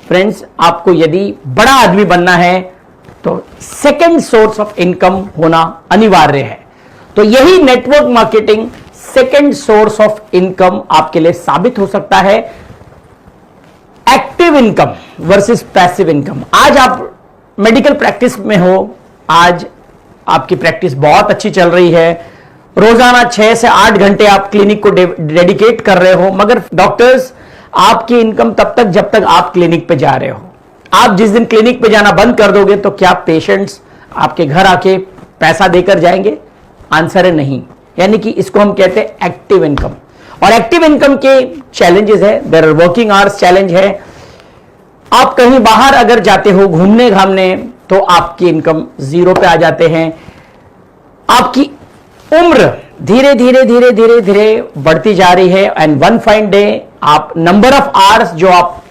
Friends, आपको यदि बड़ा आदमी बनना है तो सेकंड सोर्स ऑफ इनकम होना अनिवार्य है। तो यही network marketing second source of income आपके लिए साबित हो सकता है। Active income versus passive income. आज आप मेडिकल प्रैक्टिस में हो, आज आपकी प्रैक्टिस बहुत अच्छी चल रही है, रोजाना 6 से 8 घंटे आप क्लिनिक को डेडिकेट कर रहे हो, मगर डॉक्टर्स आपकी इनकम तब तक जब तक आप क्लिनिक पे जा रहे हो। आप जिस दिन क्लिनिक पे जाना बंद कर दोगे तो क्या पेशेंट्स आपके घर आके पैसा देकर जाएंगे? आंसर है नहीं। यानी कि इसको हम कहते हैं एक्टिव इनकम। और एक्टिव इनकम के चैलेंजेस है, there are working hours challenge है। आप कहीं बाहर अगर जाते हो घूमने घामने तो आपकी इनकम 0 पे आ जाते हैं। आपकी उम्र धीरे धीरे धीरे धीरे धीरे बढ़ती जा रही है एंड वन फाइन डे आप नंबर ऑफ आवर्स जो आप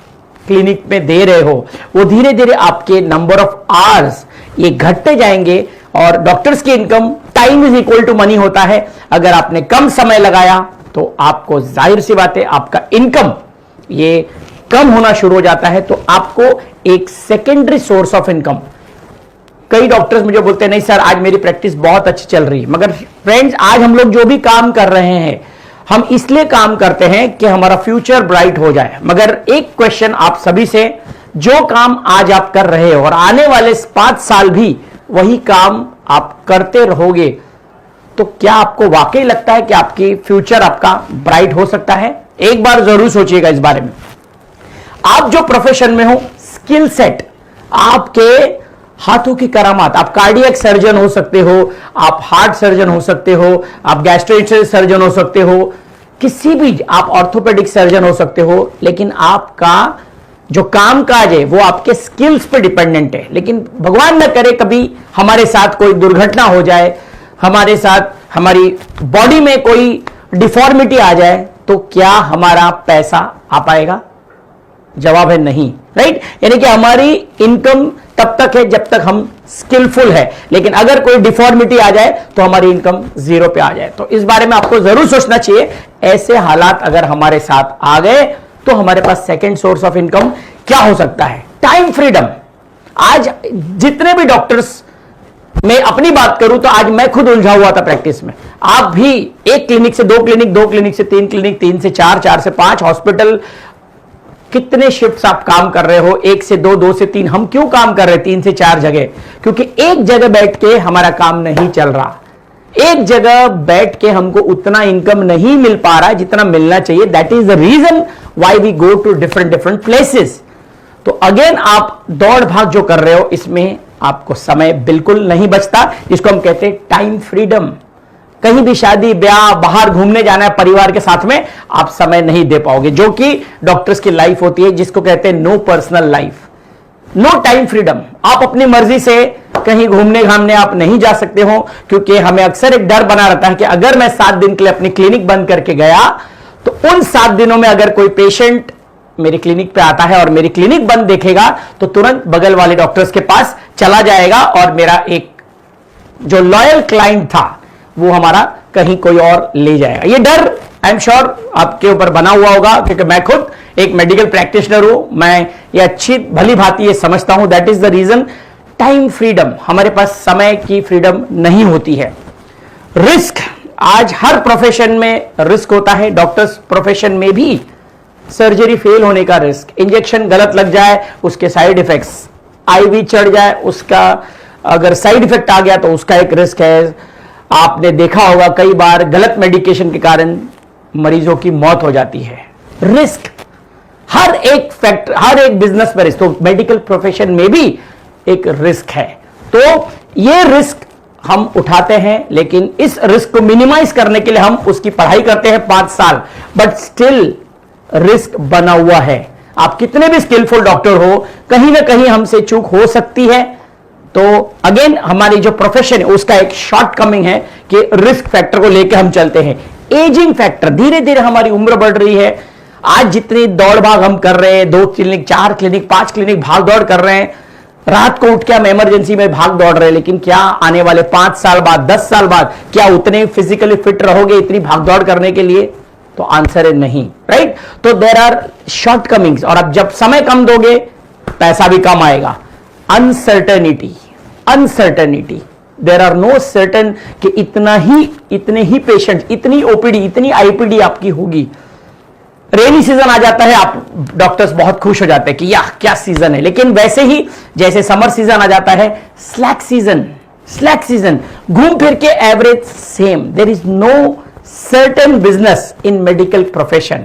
क्लिनिक में दे रहे हो वो धीरे धीरे आपके नंबर ऑफ आवर्स ये घटते जाएंगे। और डॉक्टर्स की income time is equal to money होता है। अगर आपने कम समय लगाया तो आपको जाहिर सी बात है आपका इनकम ये कम होना शुरू हो जाता है। तो आपको एक सेकेंडरी सोर्स ऑफ इनकम। कई डॉक्टर्स मुझे बोलते हैं नहीं सर आज मेरी प्रैक्टिस बहुत अच्छी चल रही है, मगर फ्रेंड्स आज हम लोग जो भी काम कर रहे हैं हम इसलिए काम करते हैं कि हमारा फ्यूचर ब्राइट हो जाए। मगर एक क्वेश्चन आप सभी से, जो काम आज आप कर रहे हो और आने वाले 5 साल भी वही काम आप करते रहोगे तो क्या आपको वाकई लगता है कि आपकी फ्यूचर आपका ब्राइट हो सकता है? एक बार जरूर सोचिएगा इस बारे में। आप जो प्रोफेशन में हो, स्किल सेट, आपके हाथों की करामात, आप कार्डियक सर्जन हो सकते हो, आप हार्ट सर्जन हो सकते हो, आप गैस्ट्रोएंटेरोलॉजी सर्जन हो सकते हो, किसी भी आप ऑर्थोपेडिक सर्जन हो सकते हो, लेकिन आपका जो काम काज है वो आपके स्किल्स पे डिपेंडेंट है। लेकिन भगवान न करे कभी हमारे साथ कोई दुर्घटना हो जाए, हमारे साथ हमारी बॉडी में कोई डिफॉर्मिटी आ जाए तो क्या हमारा पैसा आ पाएगा? जवाब है नहीं, राइट। यानी कि हमारी इनकम तब तक है जब तक हम स्किलफुल है, लेकिन अगर कोई डिफॉर्मिटी आ जाए तो हमारी इनकम 0 पे आ जाए। तो इस बारे में आपको जरूर सोचना चाहिए। ऐसे हालात अगर हमारे साथ आ गए तो हमारे पास सेकंड सोर्स ऑफ इनकम क्या हो सकता है? Time freedom. आज जितने भी डॉक्टर्स, मैं अपनी बात करूं तो आज मैं खुद उलझा हुआ था प्रैक्टिस में। आप भी एक क्लिनिक से 2 क्लिनिक, 2 क्लिनिक से 3 क्लिनिक, 3 से 4, 4 से 5 हॉस्पिटल, कितने शिफ्ट्स आप काम कर रहे हो? 1 से 2, 2 से 3। हम क्यों काम कर रहे हैं 3 से 4 जगह? क्योंकि एक जगह बैठ के हमारा काम नहीं चल रहा। एक जगह बैठ के हमको उतना इनकम नहीं मिल पा रहा जितना मिलना चाहिए। That is the reason why we go to different places. तो अगेन आप दौड़ भाग जो कर रहे हो इसमें आपको समय बिल्कुल नहीं बचता, जिसको हम कहते हैं टाइम फ्रीडम। कहीं भी शादी ब्याह बाहर घूमने जाना है परिवार के साथ में, आप समय नहीं दे पाओगे, जो कि डॉक्टर्स की लाइफ होती है, जिसको कहते हैं no personal life, no time freedom. आप अपनी मर्जी से कहीं घूमने घामने आप नहीं जा सकते हो, क्योंकि हमें अक्सर एक डर बना रहता है कि अगर मैं 7 दिन के लिए अपनी क्लिनिक बंद करके गया तो उन 7 दिनों में अगर कोई पेशेंट मेरी क्लिनिक पे आता है और मेरी क्लिनिक बंद देखेगा तो तुरंत बगल वाले डॉक्टर्स के पास चला जाएगा और मेरा एक जो लॉयल क्लाइंट था वो हमारा कहीं कोई और ले जाएगा। ये डर आई एम श्योर आपके ऊपर बना हुआ होगा, क्योंकि मैं खुद एक मेडिकल प्रैक्टिशनर हूं। मैं ये अच्छी भली भांति ये समझता हूं। That is the reason time freedom. हमारे पास समय की फ्रीडम नहीं होती है। रिस्क, आज हर प्रोफेशन में रिस्क होता है। डॉक्टर्स प्रोफेशन में भी सर्जरी फेल होने का रिस्क, इंजेक्शन गलत लग जाए उसके साइड इफेक्ट्स, आईवी चढ़ जाए उसका अगर साइड इफेक्ट आ गया तो उसका एक रिस्क है। आपने देखा होगा कई बार गलत मेडिकेशन के कारण मरीजों की मौत हो जाती है। रिस्क हर एक फैक्टर, हर एक बिजनेस में रिस्क, तो मेडिकल प्रोफेशन में भी एक रिस्क है। तो ये रिस्क हम उठाते हैं, लेकिन इस रिस्क को मिनिमाइज करने के लिए हम उसकी पढ़ाई करते हैं 5 साल, बट स्टिल रिस्क बना हुआ है। आप कितने भी स्किलफुल डॉक्टर हो, कहीं ना कहीं हमसे चूक हो सकती है। तो अगेन हमारी जो प्रोफेशन है उसका एक शॉर्ट कमिंग है कि रिस्क फैक्टर को लेकर हम चलते हैं। एजिंग फैक्टर, धीरे धीरे हमारी उम्र बढ़ रही है। आज जितनी दौड़ भाग हम कर रहे हैं, 2 क्लिनिक, 4 क्लिनिक, 5 क्लिनिक भाग दौड़ कर रहे हैं, रात को उठ के हम इमरजेंसी में भाग दौड़ रहे हैं, लेकिन क्या आने वाले 5 साल बाद, 10 साल बाद क्या उतने फिजिकली फिट रहोगे इतनी भाग दौड़ करने के लिए? तो आंसर है नहीं, राइट। तो देयर आर शॉर्ट कमिंग्स, और अब जब समय कम दोगे पैसा भी कम आएगा। Uncertainty, uncertainty, there are no certain कि इतने ही पेशेंट, इतनी ओपीडी, इतनी आईपीडी आपकी होगी। रेनी सीजन आ जाता है, आप डॉक्टर्स बहुत खुश हो जाते हैं कि याह क्या सीजन है, लेकिन वैसे ही जैसे समर सीजन आ जाता है, स्लैक सीजन, स्लैक सीजन, घूम फिर के average same. There is no certain business in medical profession.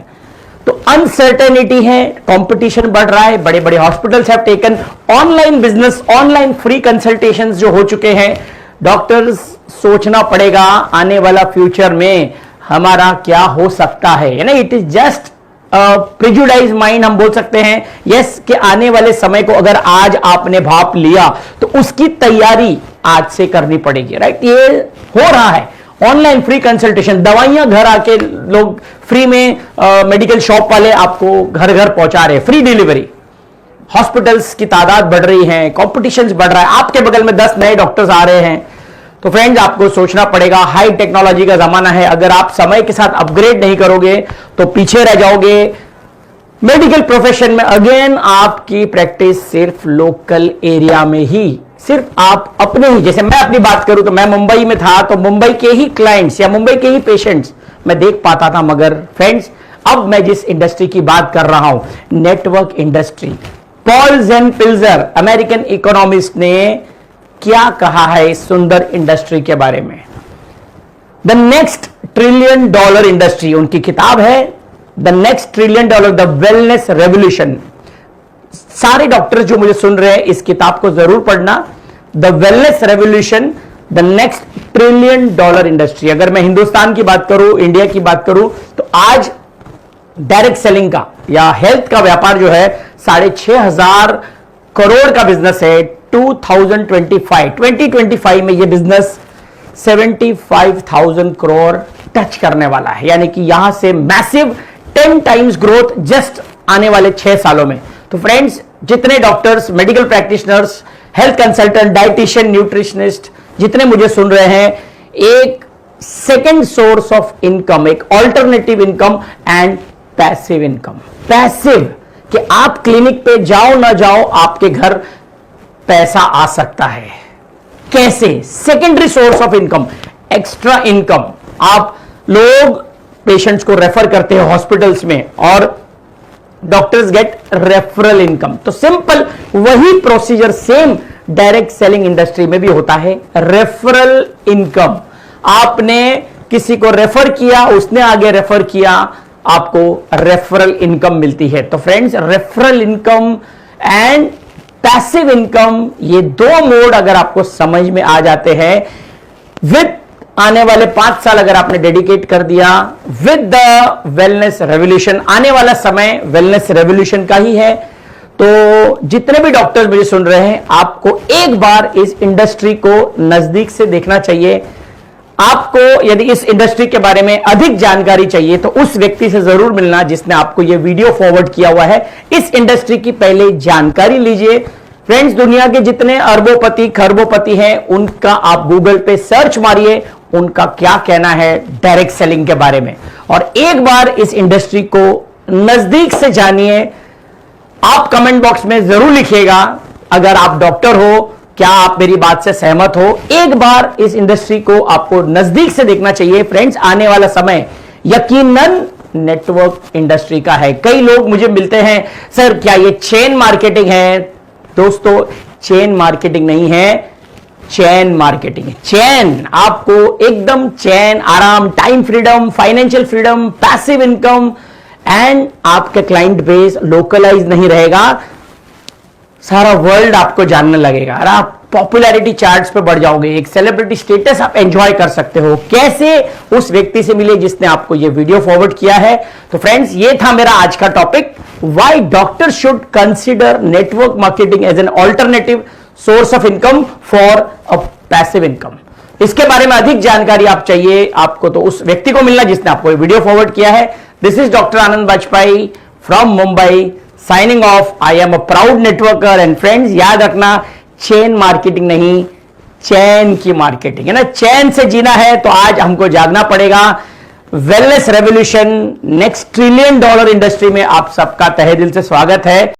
तो अनसर्टेनिटी है, कंपटीशन बढ़ रहा है, बड़े बड़े hospitals have taken online business, online free consultations जो हो चुके हैं। डॉक्टर्स सोचना पड़ेगा आने वाला फ्यूचर में हमारा क्या हो सकता है ना। It is just prejudice mind हम बोल सकते हैं। यस कि आने वाले समय को अगर आज आपने भाप लिया तो उसकी तैयारी आज से करनी पड़ेगी, राइट। ये हो रहा है ऑनलाइन फ्री कंसल्टेशन, दवाइयां घर आके लोग फ्री में, मेडिकल शॉप वाले आपको घर घर पहुंचा रहे हैं, फ्री डिलीवरी। हॉस्पिटल्स की तादाद बढ़ रही है, कॉम्पिटिशन बढ़ रहा है, आपके बगल में 10 नए डॉक्टर्स आ रहे हैं। तो फ्रेंड्स आपको सोचना पड़ेगा, हाई टेक्नोलॉजी का जमाना है, अगर आप समय के साथ अपग्रेड नहीं करोगे तो पीछे रह जाओगे। मेडिकल प्रोफेशन में अगेन आपकी प्रैक्टिस सिर्फ लोकल एरिया में ही, सिर्फ आप अपने ही, जैसे मैं अपनी बात करूं तो मैं मुंबई में था तो मुंबई के ही क्लाइंट्स या मुंबई के ही पेशेंट्स मैं देख पाता था। मगर फ्रेंड्स अब मैं जिस इंडस्ट्री की बात कर रहा हूं, network industry, Paul Zane Pilzer American economist ने क्या कहा है इस सुंदर इंडस्ट्री के बारे में। The next trillion dollar industry, उनकी किताब है the next trillion dollar, the wellness revolution. सारे डॉक्टर्स जो मुझे सुन रहे हैं इस किताब को जरूर पढ़ना, the wellness revolution, the next trillion dollar industry. अगर मैं हिंदुस्तान की बात करूं, इंडिया की बात करूं, तो आज डायरेक्ट सेलिंग का या हेल्थ का व्यापार जो है 6,500 करोड़ का बिजनेस है। 2025 में यह बिजनेस 75,000 करोड़ टच करने वाला है, यानी कि यहां से मैसिव 10 टाइम्स ग्रोथ जस्ट आने वाले 6 सालों में। तो फ्रेंड्स जितने doctors, medical practitioners, health consultant, dietitian, nutritionist जितने मुझे सुन रहे हैं, एक सेकेंड सोर्स ऑफ इनकम, एक alternative income and passive income. Passive कि आप क्लिनिक पे जाओ ना जाओ आपके घर पैसा आ सकता है। कैसे? Secondary source of income, extra income. आप लोग पेशेंट्स को रेफर करते हैं हॉस्पिटल्स में और डॉक्टर्स गेट रेफरल इनकम। तो सिंपल वही procedure same direct selling industry में भी होता है, रेफरल इनकम। आपने किसी को रेफर किया, उसने आगे रेफर किया, आपको रेफरल इनकम मिलती है। तो friends referral income and passive income, ये दो मोड अगर आपको समझ में आ जाते हैं, विद आने वाले 5 साल अगर आपने डेडिकेट कर दिया विद द वेलनेस रेवोल्यूशन, आने वाला समय वेलनेस रेवोल्यूशन का ही है। तो जितने भी डॉक्टर्स मुझे सुन रहे हैं, आपको एक बार इस इंडस्ट्री को नजदीक से देखना चाहिए। आपको यदि इस इंडस्ट्री के बारे में अधिक जानकारी चाहिए तो उस व्यक्ति से जरूर मिलना जिसने आपको यह वीडियो फॉरवर्ड किया हुआ है। इस इंडस्ट्री की पहले जानकारी लीजिए। फ्रेंड्स दुनिया के जितने अरबोपति खरबोपति हैं उनका आप गूगल पे सर्च मारिए, उनका क्या कहना है डायरेक्ट सेलिंग के बारे में, और एक बार इस इंडस्ट्री को नजदीक से जानिए। आप कमेंट बॉक्स में जरूर लिखिएगा अगर आप डॉक्टर हो, क्या आप मेरी बात से सहमत हो। एक बार इस इंडस्ट्री को आपको नजदीक से देखना चाहिए। फ्रेंड्स आने वाला समय यकीनन नेटवर्क इंडस्ट्री का है। कई लोग मुझे मिलते हैं, सर क्या ये चेन मार्केटिंग है? दोस्तों चेन मार्केटिंग नहीं है, चैन मार्केटिंग है। चैन, आपको एकदम चैन, आराम, time freedom, financial freedom, passive income and आपके क्लाइंट बेस लोकलाइज नहीं रहेगा, सारा वर्ल्ड आपको जानने लगेगा और आप पॉपुलैरिटी चार्ट्स पे बढ़ जाओगे, एक सेलिब्रिटी स्टेटस आप एंजॉय कर सकते हो। कैसे? उस व्यक्ति से मिले जिसने आपको ये वीडियो फॉरवर्ड किया है। तो फ्रेंड्स ये था मेरा आज का topic, why doctor should consider network marketing as an alternative source of income for a passive income. इसके बारे में अधिक जानकारी आप चाहिए आपको तो उस व्यक्ति को मिलना जिसने आपको ये वीडियो फॉरवर्ड किया है। This is doctor Anand Bajpayee from Mumbai, signing off. I am a proud networker and friends याद रखना, चेन मार्केटिंग नहीं, चैन की मार्केटिंग है ना। चैन से जीना है तो आज हमको जागना पड़ेगा। Wellness revolution, next trillion dollar industry में आप सबका तहे दिल से स्वागत है।